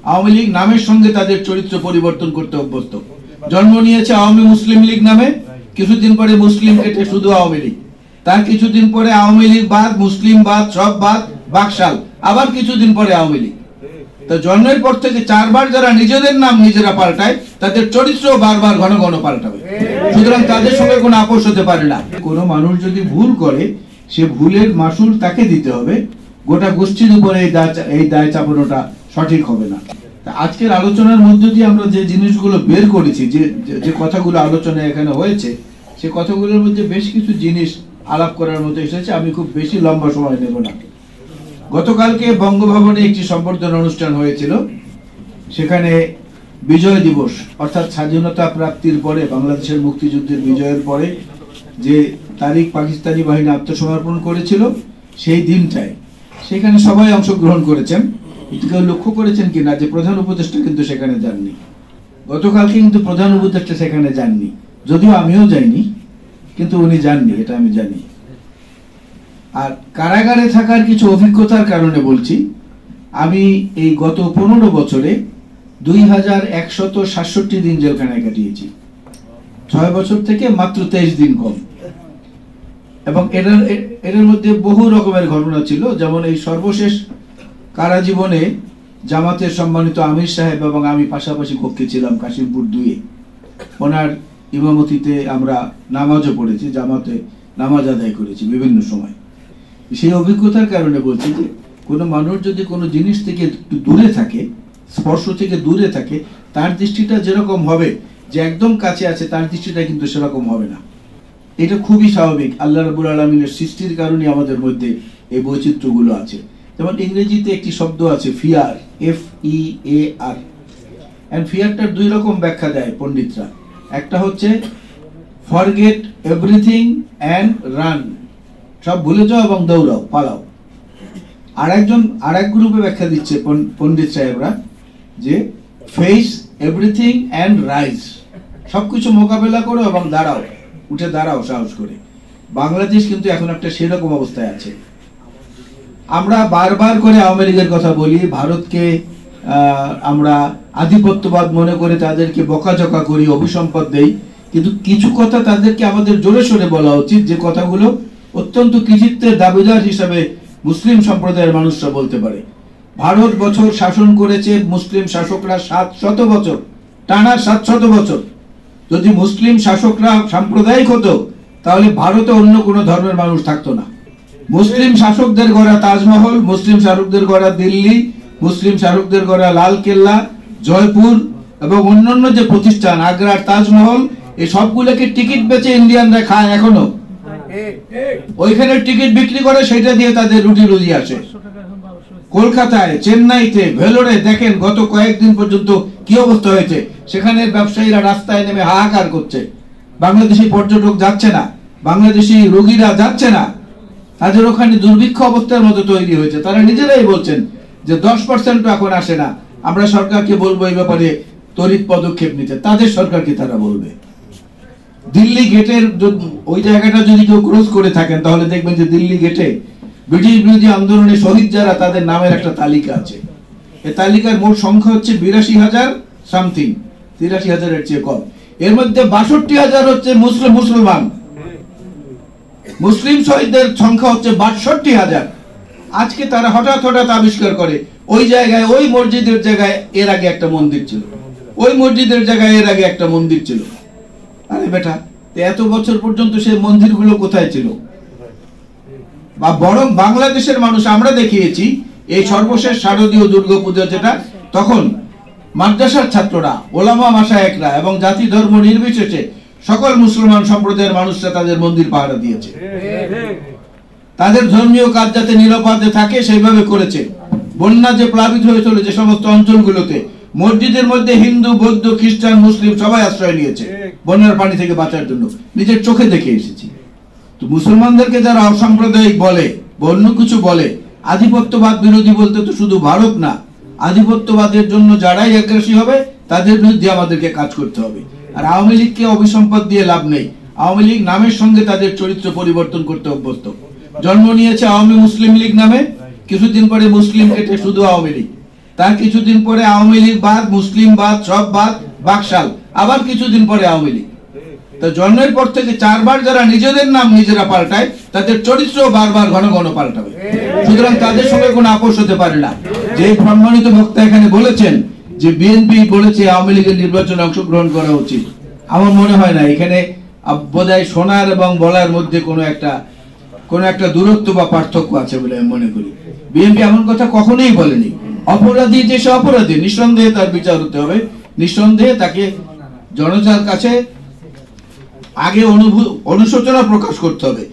আওয়ামী লীগ নামের সঙ্গে তাদের চরিত্র পরিবর্তন করতে অভ্যস্ত। জন্ম নিয়েছে আওয়ামী মুসলিম লীগ নামে, কিছুদিন পরে মুসলিম কেটে শুধু আওয়ামী লীগ, তার কিছুদিন পরে আওয়ামী লীগ বাদ, মুসলিম বাদ, সব বাদ, বাকশাল, আবার কিছুদিন পরে আওয়ামী লীগ। তো জন্মের পর থেকে 4 বার যারা নিজেদের নাম নিজেরা পাল্টায়, তাদের চরিত্র বারবার ঘন ঘন পাল্টাবে। সুতরাং তাদের সঙ্গে কোনো আপোষ হতে পারে না। কোনো মানুষ যদি ভুল করে, সে ভুলের মাসুল তাকে দিতে হবে, গোটা গোষ্ঠীর উপরে এই দায় চাপানোটা সঠিক হবে না। আজকের আলোচনার মধ্য দিয়ে আমরা যে জিনিসগুলো বের করেছি, যে কথাগুলো আলোচনা এখানে হয়েছে, সে কথাগুলোর মধ্যে বেশ কিছু জিনিস আলাপ করার মতো এসেছে। আমি খুব বেশি লম্বা সময় নেব না। গতকালকে বঙ্গভবনে একটি সম্বর্ধনা অনুষ্ঠান হয়েছিল। সেখানে বিজয় দিবস অর্থাৎ স্বাধীনতা প্রাপ্তির পরে, বাংলাদেশের মুক্তিযুদ্ধের বিজয়ের পরে যে তারিখ পাকিস্তানি বাহিনী আত্মসমর্পণ করেছিল, সেই দিনটায় সেখানে সবাই অংশগ্রহণ করেছেন। কেউ লক্ষ্য করেছেন কিনা যে প্রধান উপদেষ্টা কিন্তু সেখানে যাননি। গতকালকে কিন্তু প্রধান উপদেষ্টা সেখানে যাননি, যদিও আমিও যাইনি, কিন্তু উনি যাননি, এটা আমি জানি। আর কারাগারে থাকার কিছু অভিজ্ঞতার কারণে বলছি, আমি এই গত 15 বছরে 2167 দিন জেলখানায় কাটিয়েছি। 6 বছর থেকে মাত্র 23 দিন কম। এবং এর মধ্যে বহু রকমের ঘটনা ছিল। যেমন এই সর্বশেষ কারা জীবনে জামাতের সম্মানিত আমির সাহেব এবং আমি পাশাপাশি কক্ষে ছিলাম কাশিমপুর 2-এ। ওনার ইমামতিতে আমরা নামাজও পড়েছি, জামাতে নামাজ আদায় করেছি বিভিন্ন সময়। সেই অভিজ্ঞতার কারণে বলছি যে কোনো মানুষ যদি কোনো জিনিস থেকে একটু দূরে থাকে, স্পর্শ থেকে দূরে থাকে, তার দৃষ্টিটা যেরকম হবে, যে একদম কাছে আছে তার দৃষ্টিটা কিন্তু সেরকম হবে না। এটা খুবই স্বাভাবিক। আল্লাহ রাব্বুল আলামিনের সৃষ্টির কারণে আমাদের মধ্যে এই বৈচিত্র্যগুলো আছে। যেমন ইংরেজিতে একটি শব্দ আছে ফিয়ার, FEAR। এন্ড ফিয়ারটার 2 রকম ব্যাখ্যা দেয় পণ্ডিতরা। একটা হচ্ছে ফরগেট এভরিথিং অ্যান্ড রান, সব ভুলে যাও এবং দৌড়াও, পালাও। আরেক গ্রুপে ব্যাখ্যা দিচ্ছে পণ্ডিত সাহেবরা যে ফেস এভরিথিং অ্যান্ড রাইজ, সবকিছু মোকাবেলা করো এবং দাঁড়াও, উঠে দাঁড়াও সাহস করে। বাংলাদেশ কিন্তু এখন একটা সেরকম অবস্থায় আছে। আমরা বারবার করে আওয়ামী লীগের কথা বলি, ভারতকে আমরা আধিপত্যবাদ মনে করে তাদেরকে বকাঝকা করি, অভিসম্পদ দেই, কিন্তু কিছু কথা তাদেরকে আমাদের জোরে সোরে বলা উচিত, যে কথাগুলো অত্যন্ত কৃতিত্বের দাবিদার হিসাবে মুসলিম সম্প্রদায়ের মানুষরা বলতে পারে। ভারত বছর শাসন করেছে মুসলিম শাসকরা 700 বছর, টানা 700 বছর। যদি মুসলিম শাসকরা সাম্প্রদায়িক হতো, তাহলে ভারতে অন্য কোনো ধর্মের মানুষ থাকতো না। মুসলিম শাসকদের গড়া তাজমহল, মুসলিম শাসকদের গড়া দিল্লি, মুসলিম শাসকদের গড়া লাল কেল্লা, জয়পুর এবং অন্যান্য যে প্রতিষ্ঠান, আগ্রার তাজমহল, এই সবগুলোকে টিকিট বেচে ইন্ডিয়ানরা খায় এখনো। ওইখানে টিকিট বিক্রি করে, সেটা দিয়ে তাদের রুটি রুজি আসে। কলকাতায়, চেন্নাইতে, ভেলোরে দেখেন গত কয়েকদিন পর্যন্ত কি অবস্থা হয়েছে। সেখানে ব্যবসায়ীরা রাস্তায় নেমে হাহাকার করছে। বাংলাদেশি পর্যটক যাচ্ছে না, বাংলাদেশি রোগীরা যাচ্ছে না, তাদের ওখানে দুর্ভিক্ষ অবস্থার মতো তৈরি হয়েছে। তারা নিজেরাই বলছেন যে 10% এখন আসে না। আমরা সরকারকে বলবো এই ব্যাপারে তড়িৎ পদক্ষেপ নিতে। তাদের সরকারকে তারা বলবে। দিল্লি গেটের ওই জায়গাটা যদি কেউ ক্রস করে থাকেন, তাহলে দেখবেন যে দিল্লি গেটে ব্রিটিশ বিরোধী আন্দোলনে শহীদ যারা, তাদের নামের একটা তালিকা আছে। এই তালিকার মোট সংখ্যা হচ্ছে 82,000 সামথিং, 83,000-এর চেয়ে কম। এর মধ্যে 62,000 হচ্ছে মুসলমান। মুসলিম শহীদদের সংখ্যা হচ্ছে 62,000। আজকে তারা হঠাৎ আবিষ্কার করে ওই জায়গায়, ওই মসজিদের জায়গায় এর আগে একটা মন্দির ছিল, ওই মসজিদের জায়গায় এর আগে একটা মন্দির ছিল। আরে বেটা, এত বছর পর্যন্ত সেই মন্দিরগুলো কোথায় ছিল? বা বরং বাংলাদেশের মানুষ আমরা দেখিয়েছি, এই সর্বশেষ শারদীয় দুর্গাপূজা যেটা, তখন মাদ্রাসার ছাত্ররা, ওলামা মাশায়েখরা এবং জাতি ধর্ম নির্বিশেষে সকল মুসলমান সম্প্রদায়ের মানুষরা তাদের মন্দির পাহারা দিয়েছে। তাদের ধর্মীয় কাজ যাতে নিরাপদে থাকে সেইভাবে করেছে। বন্যা যে প্লাবিত হয়েছিল যে সমস্ত অঞ্চলগুলোতে, মসজিদের মধ্যে হিন্দু, বৌদ্ধ, খ্রিস্টান, মুসলিম সবাই আশ্রয় নিয়েছে বন্যার পানি থেকে বাঁচার জন্য। নিজের চোখে দেখে এসেছি। তো মুসলমানদেরকে যারা অসাম্প্রদায়িক বলে, অন্য কিছু বলে, আধিপত্যবাদ বিরোধী বলতে তো শুধু ভারত না, আধিপত্যবাদের জন্য যারাই আগ্রাসী হবে তাদের বিরুদ্ধে আমাদেরকে কাজ করতে হবে। আর আওয়ামী লীগকে অভিসম্পদ দিয়ে লাভ নেই। আওয়ামী লীগ নামের সঙ্গে তাদের চরিত্র পরিবর্তন করতে অভ্যস্ত। জন্ম নিয়েছে আওয়ামী মুসলিম লীগ নামে, কিছুদিন পরে মুসলিম কেটে শুধু আওয়ামী লীগ, তার কিছুদিন পরে আওয়ামী লীগ বাদ, মুসলিম বাদ, সব বাদ, বাকশাল, আবার কিছুদিন পরে আওয়ামী লীগ। তো জন্মের পর থেকে 4 বার যারা নিজেদের নাম নিজেরা পাল্টায়, তাদের চরিত্র বারবার ঘন ঘন পাল্টাবে। সুতরাং তাদের সঙ্গে কোনো আপোষ হতে পারে না। যে সম্মানিত বক্তা এখানে বলেছেন যে বিএনপি বলেছে আওয়ামী লীগের নির্বাচনে অংশগ্রহণ করা উচিত, আমার মনে হয় না। এখানে বোধহয় শোনার এবং বলার মধ্যে কোনো একটা দূরত্ব বা পার্থক্য আছে বলে আমি মনে করি। বিএনপি এমন কথা কখনোই বলেনি। অপরাধী যে সে অপরাধী, নিঃসন্দেহে তার বিচার হতে হবে, নিঃসন্দেহে তাকে জনতার কাছে আগে অনুশোচনা প্রকাশ করতে হবে।